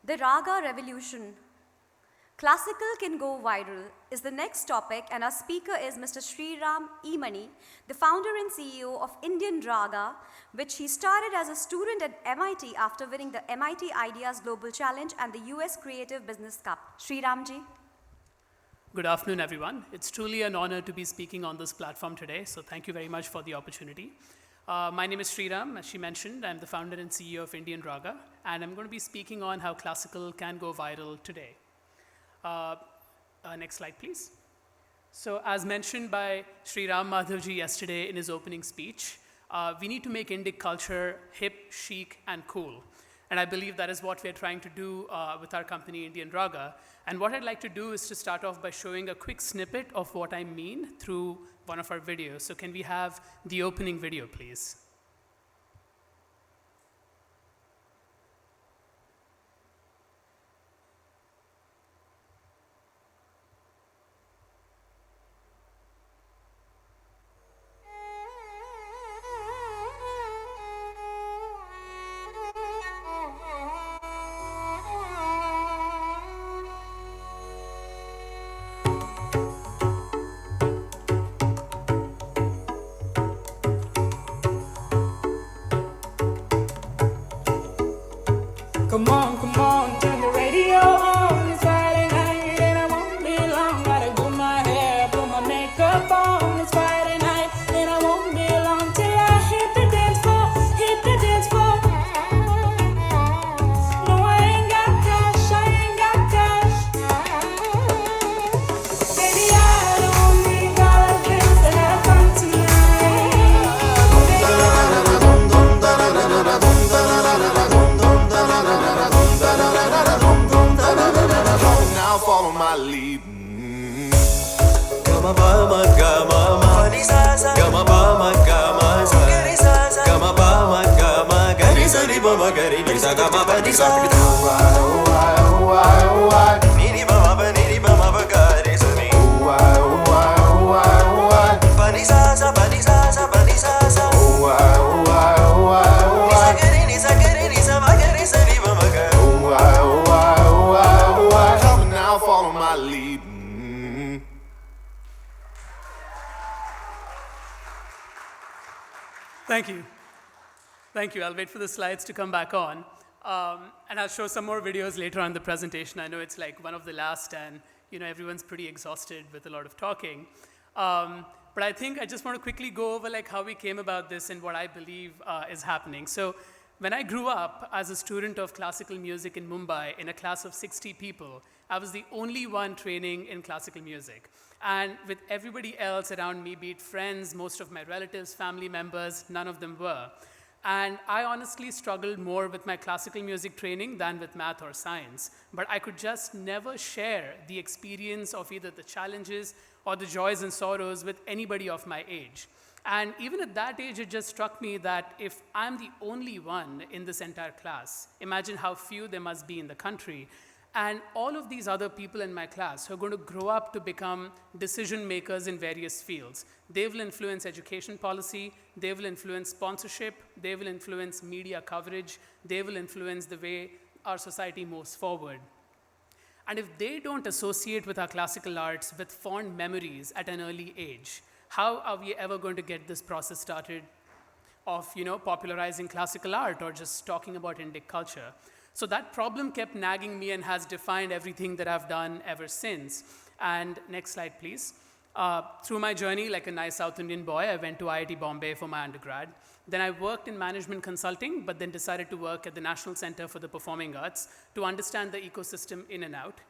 The Raga Revolution. Classical can go viral is the next topic, and our speaker is Mr. Sriram Emani, the founder and CEO of IndianRaga, which he started as a student at MIT after winning the MIT Ideas Global Challenge and the US Creative Business Cup. Sriramji. Good afternoon, everyone. It's truly an honor to be speaking on this platform today, so thank you very much for the opportunity. My name is Sriram, as she mentioned. I'm the founder and CEO of IndianRaga, and I'm going to be speaking on how classical can go viral today. Next slide, please. So as mentioned by Sriram Madhavji yesterday in his opening speech, we need to make Indic culture hip, chic, and cool. And I believe that is what we're trying to do with our company, IndianRaga. And what I'd like to do is to start off by showing a quick snippet of what I mean through one of our videos. So can we have the opening video, please? Come on, turn the radio on. It's Friday night and I won't be long. Gotta do my hair, put my makeup on. It's Friday night and I won't be long till I hit the dance floor, hit the dance floor. No, I ain't got cash, I ain't got cash. Baby, I don't need all of this to have fun tonight. Now follow my lead. Gama bama gama ma gama bama gama sa gama bama gama gari sa ni bama gari ni sa gama ba ni sa ni ni bama ba gari sa ni ba ni sa ba ni sa ba ni sa ni sa gari ni sa ba gari sa ni bama gari. Come now, follow my lead. Thank you. Thank you. I'll wait for the slides to come back on. And I'll show some more videos later on in the presentation. I know it's like one of the last, and everyone's pretty exhausted with a lot of talking. But I think I just want to quickly go over how we came about this and what I believe is happening. So when I grew up as a student of classical music in Mumbai in a class of 60 people, I was the only one training in classical music. And with everybody else around me, be it friends, most of my relatives, family members, none of them were. And I honestly struggled more with my classical music training than with math or science. But I could just never share the experience of either the challenges or the joys and sorrows with anybody of my age. And even at that age, it just struck me that if I'm the only one in this entire class, imagine how few there must be in the country. And all of these other people in my class who are going to grow up to become decision makers in various fields. They will influence education policy, they will influence sponsorship, they will influence media coverage, they will influence the way our society moves forward. And if they don't associate with our classical arts with fond memories at an early age, how are we ever going to get this process started of popularizing classical art or just talking about Indic culture? So that problem kept nagging me and has defined everything that I've done ever since. And next slide, please. Through my journey, like a nice South Indian boy, I went to IIT Bombay for my undergrad. Then I worked in management consulting, but then decided to work at the National Center for the Performing Arts to understand the ecosystem in and out.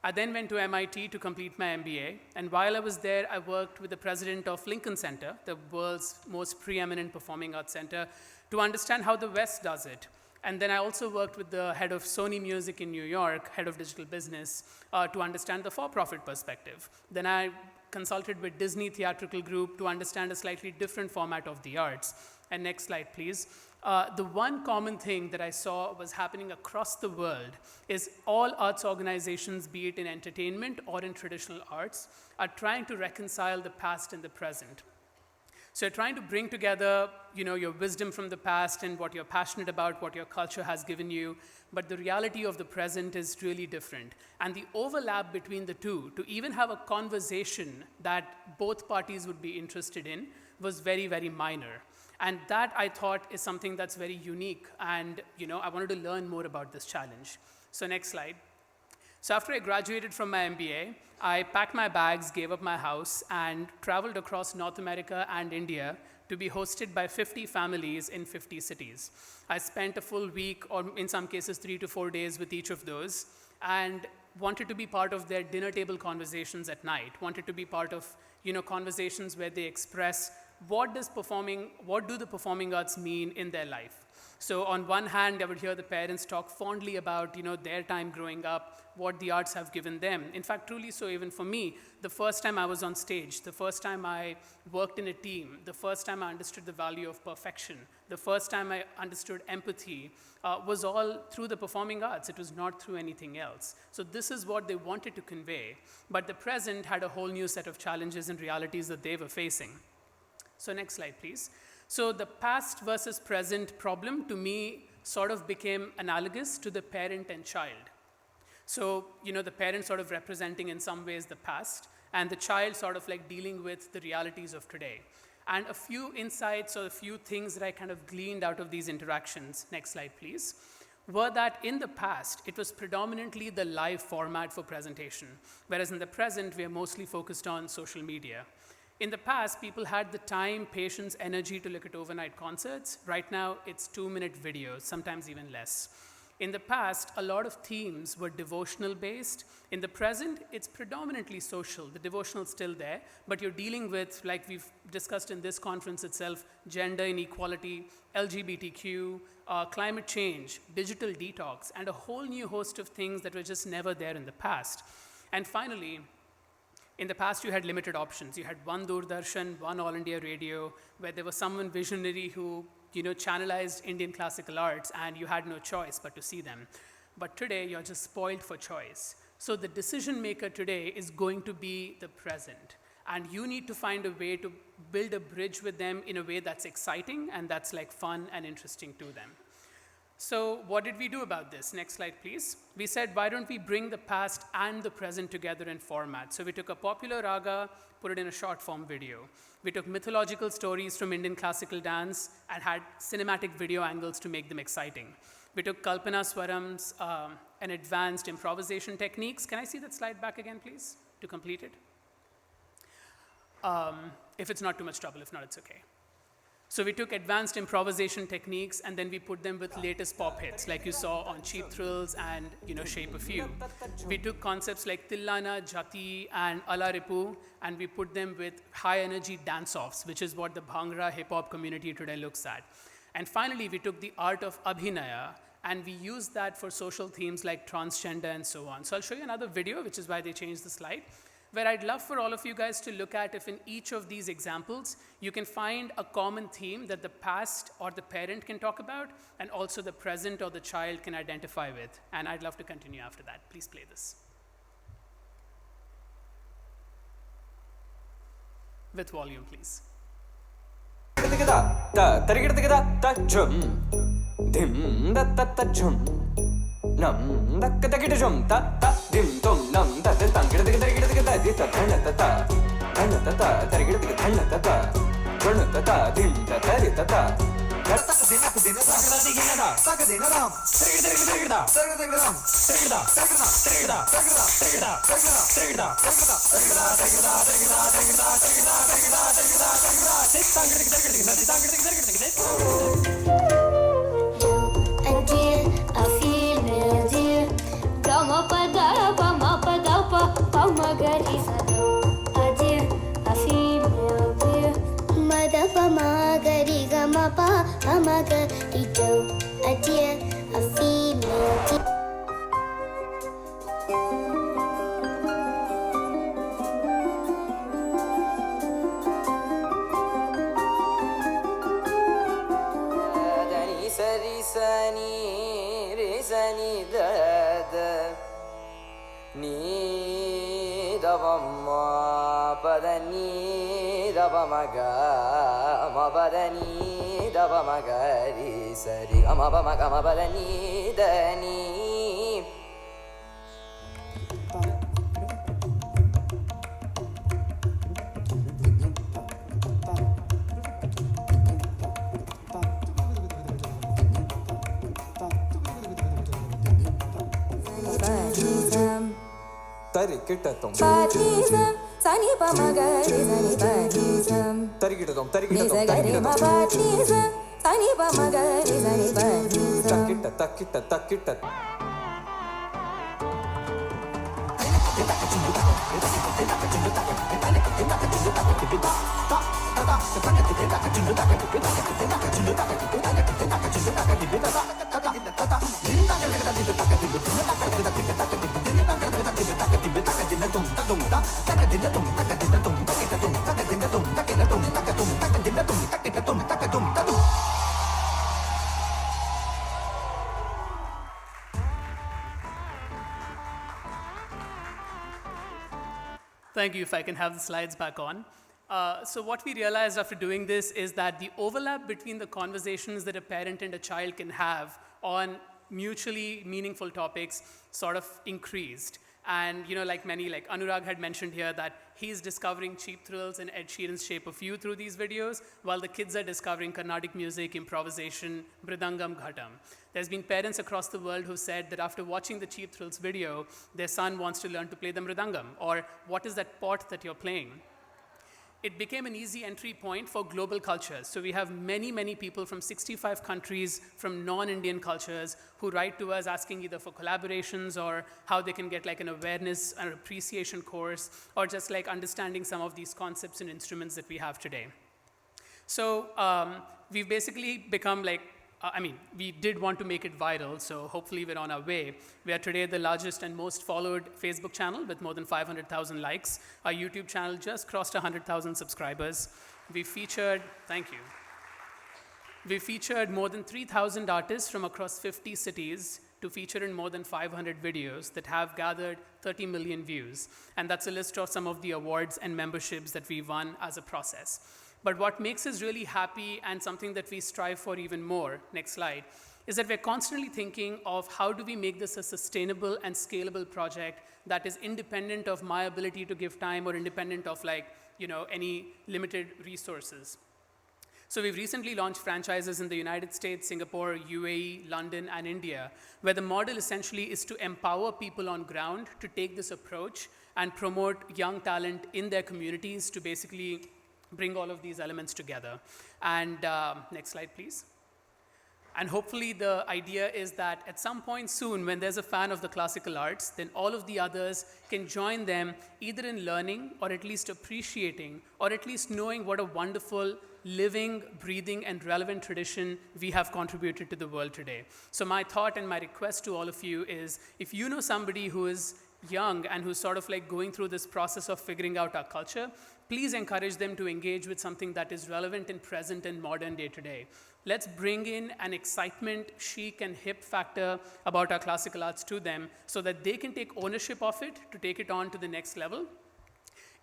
I then went to MIT to complete my MBA, and while I was there, I worked with the president of Lincoln Center, the world's most preeminent performing arts center, to understand how the West does it. And then I also worked with the head of Sony Music in New York, head of digital business, to understand the for-profit perspective. Then I consulted with Disney Theatrical Group to understand a slightly different format of the arts. And next slide, please. The one common thing that I saw was happening across the world is all arts organizations, be it in entertainment or in traditional arts, are trying to reconcile the past and the present. So you're trying to bring together, your wisdom from the past and what you're passionate about, what your culture has given you, but the reality of the present is really different. And the overlap between the two, to even have a conversation that both parties would be interested in, was very, very minor. And that, I thought, is something that's very unique. And I wanted to learn more about this challenge. So next slide. So after I graduated from my MBA, I packed my bags, gave up my house, and traveled across North America and India to be hosted by 50 families in 50 cities. I spent a full week, or in some cases 3 to 4 days, with each of those, and wanted to be part of their dinner table conversations at night, wanted to be part of conversations where they express what do the performing arts mean in their life. So on one hand, I would hear the parents talk fondly about their time growing up, what the arts have given them. In fact, truly so even for me, the first time I was on stage, the first time I worked in a team, the first time I understood the value of perfection, the first time I understood empathy, was all through the performing arts. It was not through anything else. So this is what they wanted to convey. But the present had a whole new set of challenges and realities that they were facing. So next slide, please. So the past versus present problem, to me, sort of became analogous to the parent and child. So, the parent sort of representing in some ways the past, and the child sort of like dealing with the realities of today. And a few insights or a few things that I kind of gleaned out of these interactions, next slide please, were that in the past, it was predominantly the live format for presentation, whereas in the present, we are mostly focused on social media. In the past, people had the time, patience, energy to look at overnight concerts. Right now, it's 2-minute videos, sometimes even less. In the past, a lot of themes were devotional based. In the present, it's predominantly social. The devotional's still there, but you're dealing with, like we've discussed in this conference itself, gender inequality, LGBTQ, climate change, digital detox, and a whole new host of things that were just never there in the past. And finally, in the past, you had limited options. You had one Doordarshan, one All India Radio, where there was someone visionary who channelized Indian classical arts, and you had no choice but to see them. But today, you're just spoiled for choice. So the decision maker today is going to be the present. And you need to find a way to build a bridge with them in a way that's exciting and that's like fun and interesting to them. So what did we do about this? Next slide, please. We said, why don't we bring the past and the present together in format? So we took a popular raga, put it in a short form video. We took mythological stories from Indian classical dance and had cinematic video angles to make them exciting. We took Kalpana Swarams and advanced improvisation techniques. Can I see that slide back again, please, to complete it? If it's not too much trouble, if not, it's okay. So we took advanced improvisation techniques and then we put them with latest pop hits, like you saw on Cheap Thrills and Shape of You. We took concepts like Tillana, Jati, and Ala Ripu, and we put them with high energy dance-offs, which is what the Bhangra hip-hop community today looks at. And finally, we took the art of Abhinaya, and we used that for social themes like transgender and so on. So I'll show you another video, which is why they changed the slide, where I'd love for all of you guys to look at if in each of these examples, you can find a common theme that the past or the parent can talk about, and also the present or the child can identify with. And I'd love to continue after that. Please play this. With volume, please. Nam da ka da ki da jum ta ta dim tum nam da da tang ki da ki da ki da ki da di ta dhan ta ta dhan ta ta ta ki da ki dhan ta ta dhan ta ta dim ta ta ri ta ta ta ta dina ku dina sa ka da di gina da sa ka dina ram tri ki da sa ka da ram tri ki da sa ka da tri ki da sa ka da tri ki da sa ka da tri ki da sa ka da tri ki da tri ki da tri ki da tri ki da tri ki da tri ki da tri ki da tri ki da tik tang ki da ki da ki da tang ki da ki da ki da da ba ma ga ma ba da ni da ba ma ga ri sa ri ga ma ba da ni da ni. Tarikitatum Patisam Sani pa magari sani patisam Tarikitatum Nisagari ma patisam Sani pa magari sani patisam Takita Thank you. If I can have the slides back on. So what we realized after doing this is that the overlap between the conversations that a parent and a child can have on mutually meaningful topics sort of increased. And like Anurag had mentioned here that he's discovering cheap thrills and Ed Sheeran's Shape of You through these videos, while the kids are discovering Carnatic music, improvisation, mridangam, ghatam. There's been parents across the world who said that after watching the Cheap Thrills video, their son wants to learn to play the mridangam, or what is that pot that you're playing? It became an easy entry point for global cultures. So we have many, many people from 65 countries from non-Indian cultures who write to us asking either for collaborations or how they can get an awareness and appreciation course, or just understanding some of these concepts and instruments that we have today. So we've basically become we did want to make it viral, so hopefully we're on our way. We are today the largest and most followed Facebook channel with more than 500,000 likes. Our YouTube channel just crossed 100,000 subscribers. We featured more than 3,000 artists from across 50 cities to feature in more than 500 videos that have gathered 30 million views. And that's a list of some of the awards and memberships that we won as a process. But what makes us really happy and something that we strive for even more, next slide, is that we're constantly thinking of how do we make this a sustainable and scalable project that is independent of my ability to give time or independent of any limited resources. So we've recently launched franchises in the United States, Singapore, UAE, London, and India, where the model essentially is to empower people on ground to take this approach and promote young talent in their communities to basically bring all of these elements together. And next slide, please. And hopefully the idea is that at some point soon, when there's a fan of the classical arts, then all of the others can join them either in learning or at least appreciating or at least knowing what a wonderful, living, breathing, and relevant tradition we have contributed to the world today. So my thought and my request to all of you is, if you know somebody who is young and who's sort of going through this process of figuring out our culture, please encourage them to engage with something that is relevant and present and modern day today. Let's bring in an excitement, chic, and hip factor about our classical arts to them so that they can take ownership of it to take it on to the next level,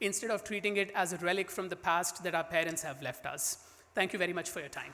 instead of treating it as a relic from the past that our parents have left us. Thank you very much for your time.